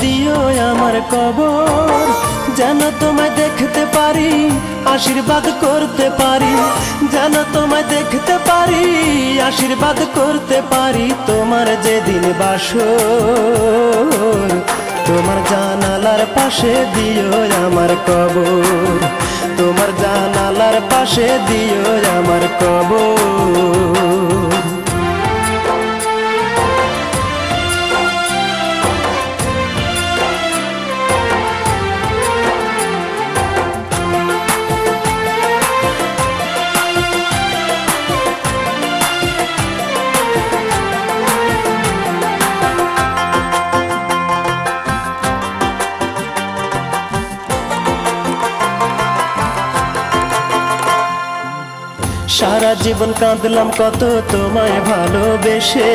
দিও আমার কবর, যেন তোমায় দেখতে পারি, আশীর্বাদ করতে পারি, যেন তোমায় দেখতে পারি, আশীর্বাদ করতে পারি। তোমার যেদিন বাসর, তোমার জানালার পাশে দিও আমার কবর, তোমার জানালার পাশে দিও আমার কবর। সারা জীবন কাঁদলাম কত তোমায় ভালোবেসে,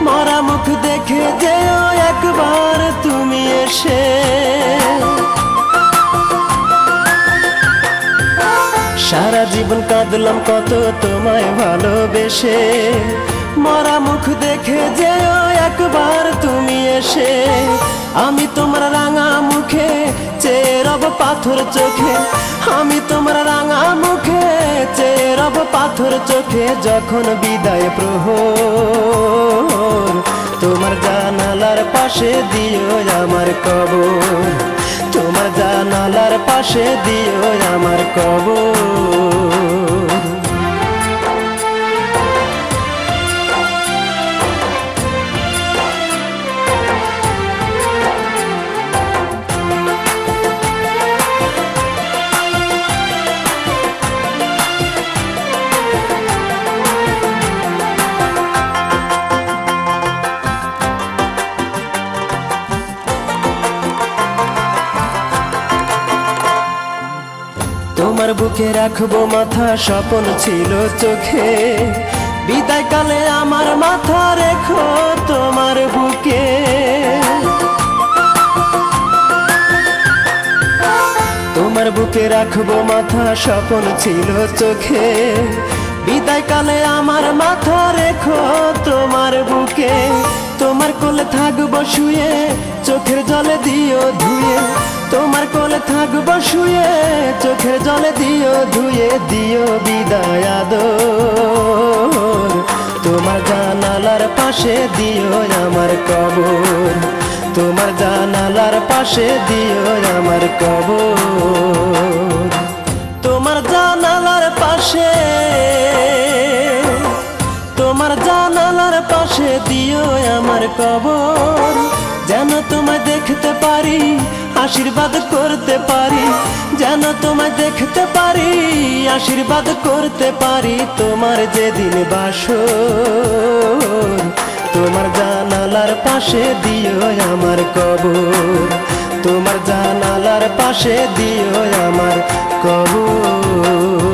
মরা মুখ দেখে যেও একবার তুমি এসে। সারা জীবন কাঁদলাম কত তোমায় ভালোবেসে, মরা মুখ দেখে যেও একবার তুমি এসে। আমি তোমার রাঙা মুখে চেয়ে রব পাথর চোখে, আমি তোমার রাঙা মুখে চেয়ে রব পাথর চোখে। যখন বিদায় প্রহর, তোমার জানালার পাশে দিও আমার কবর, তোমার জানালার পাশে দিও আমার কবর। তোমার বুকে রাখবো মাথা, স্বপ্ন ছিল চোখে, বিদায় কালে আমার মাথা রেখো তোমার বুকে। তোমার বুকে রাখবো মাথা, স্বপ্ন ছিল চোখে, বিদায় কালে আমার মাথা রেখো তোমার বুকে। তোমার কোলে থাকবো শুয়ে, চোখের জলে দিও ধুয়ে, তোমার কোলে থাকবো শুয়ে, চোখের জলে দিও ধুয়ে। দিও বিদায় আদর, তোমার জানালার পাশে দিও আমার কবর, তোমার জানালার পাশে দিও আমার কবর। তোমার জানালার পাশে, তোমার জানালার পাশে দিও আমার কবর, যেন তোমায় দেখতে পারি, আশীর্বাদ করতে পারি, যেন তোমায় দেখতে পারি, আশীর্বাদ করতে পারি। তোমার যেদিন বাসর, তোমার জানালার পাশে দিও আমার কবর, তোমার জানালার পাশে দিও আমার কবর।